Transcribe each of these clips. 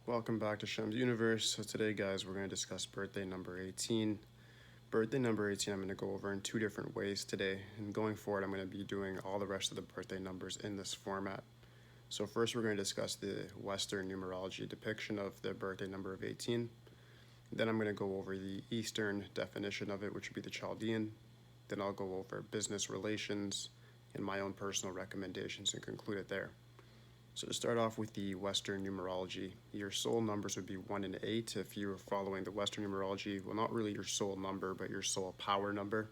Welcome back to Shem's Universe. So today, guys, we're going to discuss birthday number 18. Birthday number 18, I'm going to go over in two different ways today. And going forward, I'm going to be doing all the rest of the birthday numbers in this format. So first, we're going to discuss the Western numerology depiction of the birthday number of 18. Then I'm going to go over the Eastern definition of it, which would be the Chaldean. Then I'll go over business relations and my own personal recommendations and conclude it there. So to start off with the Western numerology, your soul numbers would be 1 and 8 if you were following the Western numerology. Well, not really your soul number, but your soul power number.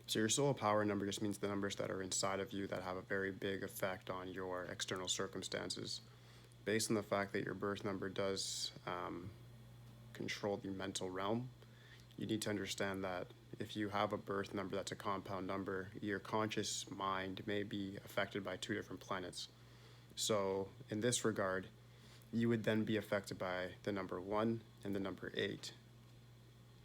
So your soul power number just means the numbers that are inside of you that have a very big effect on your external circumstances. Based on the fact that your birth number does control the mental realm, you need to understand that if you have a birth number that's a compound number, your conscious mind may be affected by two different planets. So, in this regard, you would then be affected by the number 1 and the number 8.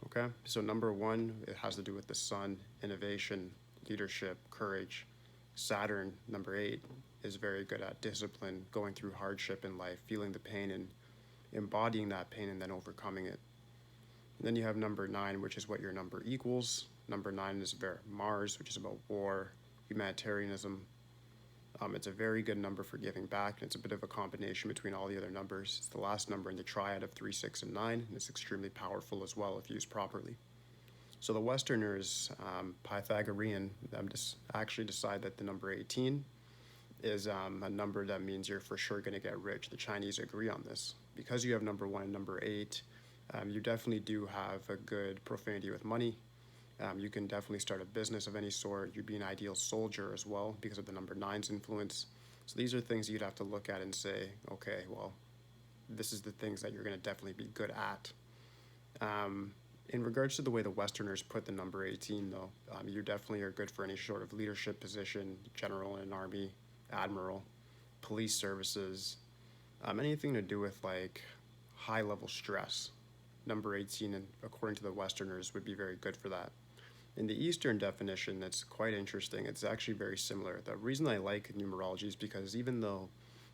Okay? So, number 1, it has to do with the sun, innovation, leadership, courage. Saturn, number 8, is very good at discipline, going through hardship in life, feeling the pain and embodying that pain and then overcoming it. And then you have number 9, which is what your number equals. Number 9 is Mars, which is about war, humanitarianism. It's a very good number for giving back, and it's a bit of a combination between all the other numbers. It's the last number in the triad of 3, 6, and 9, and it's extremely powerful as well if used properly. So the Westerners, Pythagorean, actually decide that the number 18 is a number that means you're for sure going to get rich. The Chinese agree on this. Because you have number 1 and number 8, you definitely do have a good profanity with money. You can definitely start a business of any sort. You'd be an ideal soldier as well because of the number 9's influence. So these are things you'd have to look at and say, okay, well, this is the things that you're going to definitely be good at. In regards to the way the Westerners put the number 18, though, you definitely are good for any sort of leadership position, general in an army, admiral, police services, anything to do with like high level stress. Number 18, and according to the Westerners, would be very good for that. In the Eastern definition, it's quite interesting. It's actually very similar. The reason I like numerology is because even though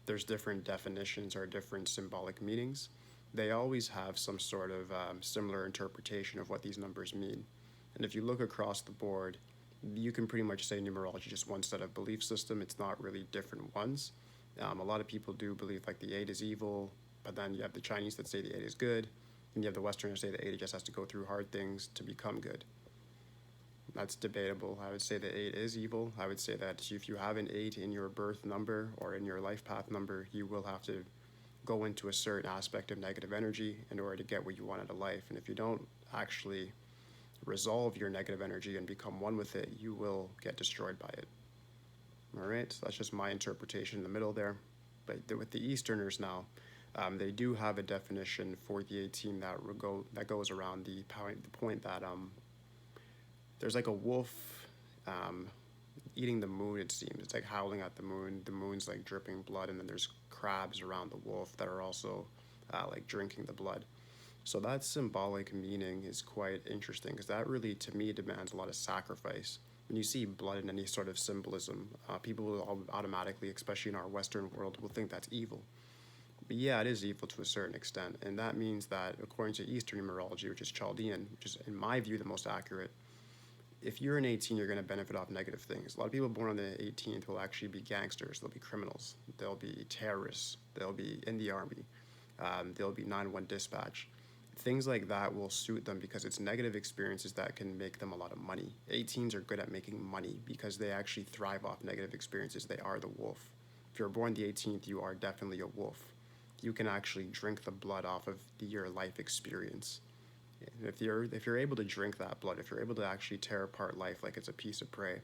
there's different definitions or different symbolic meanings, they always have some sort of similar interpretation of what these numbers mean. And if you look across the board, you can pretty much say numerology is just one set of belief system. It's not really different ones. A lot of people do believe like the 8 is evil, but then you have the Chinese that say the 8 is good, and you have the Westerners say the 8 just has to go through hard things to become good. That's debatable. I would say that 8 is evil. I would say that if you have an 8 in your birth number or in your life path number, you will have to go into a certain aspect of negative energy in order to get what you want out of life. And if you don't actually resolve your negative energy and become one with it, you will get destroyed by it. All right, so that's just my interpretation in the middle there. But with the Easterners now, they do have a definition for the 18 that goes around the point that there's like a wolf eating the moon, it seems. It's like howling at the moon. The moon's like dripping blood, and then there's crabs around the wolf that are also like drinking the blood. So that symbolic meaning is quite interesting because that really, to me, demands a lot of sacrifice. When you see blood in any sort of symbolism, people will automatically, especially in our Western world, will think that's evil. But yeah, it is evil to a certain extent, and that means that according to Eastern numerology, which is Chaldean, which is in my view the most accurate, if you're an 18, you're going to benefit off negative things. A lot of people born on the 18th will actually be gangsters. They'll be criminals. They'll be terrorists. They'll be in the army. They'll be 911 dispatch. Things like that will suit them because it's negative experiences that can make them a lot of money. 18s are good at making money because they actually thrive off negative experiences. They are the wolf. If you're born the 18th, you are definitely a wolf. You can actually drink the blood off of your life experience. If you're able to drink that blood, if you're able to actually tear apart life like it's a piece of prey,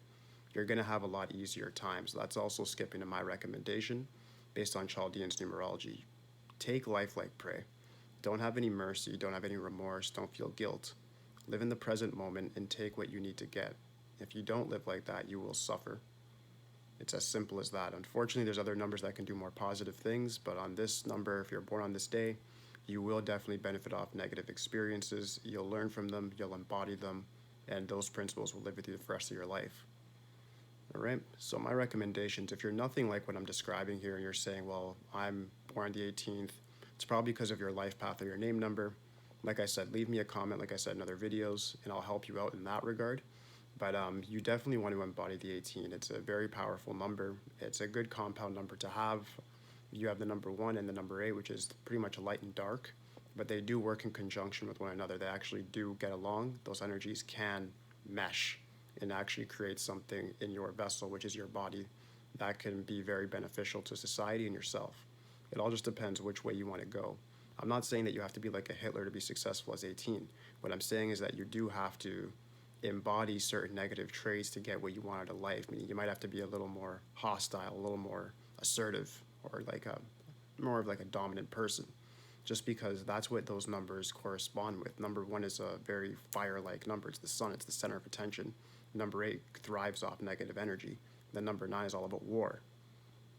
you're going to have a lot easier times. That's also skipping to my recommendation based on Chaldean's numerology. Take life like prey. Don't have any mercy, don't have any remorse, don't feel guilt. Live in the present moment and take what you need to get. If you don't live like that, you will suffer. It's as simple as that. Unfortunately, there's other numbers that can do more positive things, but on this number, if you're born on this day, you will definitely benefit off negative experiences. You'll learn from them, you'll embody them, and those principles will live with you the rest of your life. All right, so my recommendations, if you're nothing like what I'm describing here and you're saying, well, I'm born the 18th, It's probably because of your life path or your name number. Like I said, leave me a comment, like I said in other videos, and I'll help you out in that regard. But you definitely want to embody the 18. It's a very powerful number. It's a good compound number to have. You have the number 1 and the number 8, which is pretty much light and dark, but they do work in conjunction with one another. They actually do get along. Those energies can mesh and actually create something in your vessel, which is your body, that can be very beneficial to society and yourself. It all just depends which way you want to go. I'm not saying that you have to be like a Hitler to be successful as 18. What I'm saying is that you do have to embody certain negative traits to get what you want out of life. I mean, you might have to be a little more hostile, a little more assertive, or like a more of like a dominant person, just because that's what those numbers correspond with. Number 1 is a very fire-like number. It's the sun. It's the center of attention. Number 8 thrives off negative energy. Then number 9 is all about war.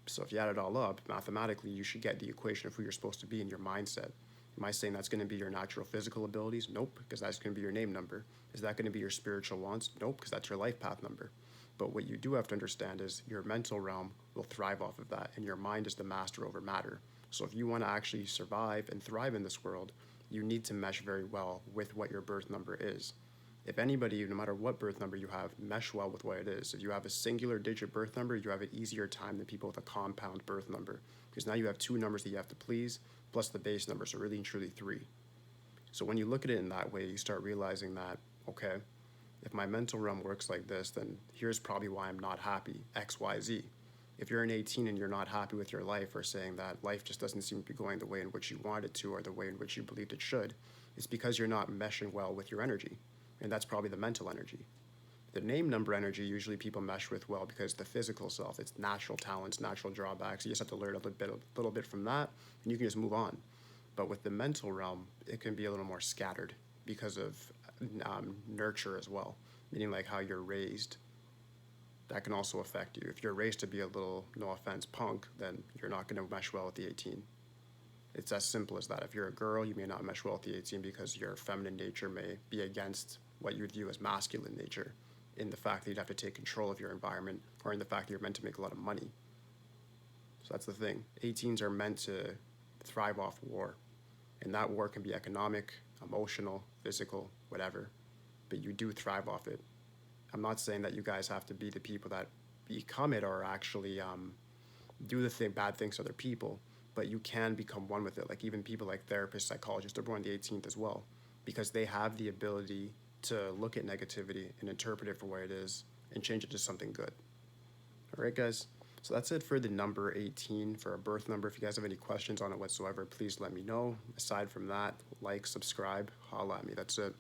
So if you add it all up, mathematically, you should get the equation of who you're supposed to be in your mindset. Am I saying that's going to be your natural physical abilities? Nope, because that's going to be your name number. Is that going to be your spiritual wants? Nope, because that's your life path number. But what you do have to understand is your mental realm will thrive off of that, and your mind is the master over matter. So if you want to actually survive and thrive in this world, you need to mesh very well with what your birth number is. If anybody, no matter what birth number you have, mesh well with what it is. If you have a singular digit birth number, you have an easier time than people with a compound birth number, because now you have 2 numbers that you have to please, plus the base number, so really and truly 3. So when you look at it in that way, you start realizing that, okay, if my mental realm works like this, then here's probably why I'm not happy, X, Y, Z. If you're an 18 and you're not happy with your life, or saying that life just doesn't seem to be going the way in which you want it to, or the way in which you believed it should, it's because you're not meshing well with your energy. And that's probably the mental energy. The name number energy, usually people mesh with well because the physical self, it's natural talents, natural drawbacks. You just have to learn a little bit from that, and you can just move on. But with the mental realm, it can be a little more scattered because of nurture as well, meaning like how you're raised. That can also affect you. If you're raised to be a little, no offense, punk, then you're not going to mesh well with the 18. It's as simple as that. If you're a girl, you may not mesh well with the 18 because your feminine nature may be against what you would view as masculine nature, in the fact that you'd have to take control of your environment, or in the fact that you're meant to make a lot of money. So that's the thing. 18s are meant to thrive off war, and that war can be economic, emotional, physical, whatever, but you do thrive off it. I'm not saying that you guys have to be the people that become it or actually do the bad things to other people, but you can become one with it. Like even people like therapists, psychologists, they're born the 18th as well, because they have the ability to look at negativity and interpret it for what it is and change it to something good. All right, guys. So that's it for the number 18 for a birth number. If you guys have any questions on it whatsoever, please let me know. Aside from that, like, subscribe, holla at me. That's it.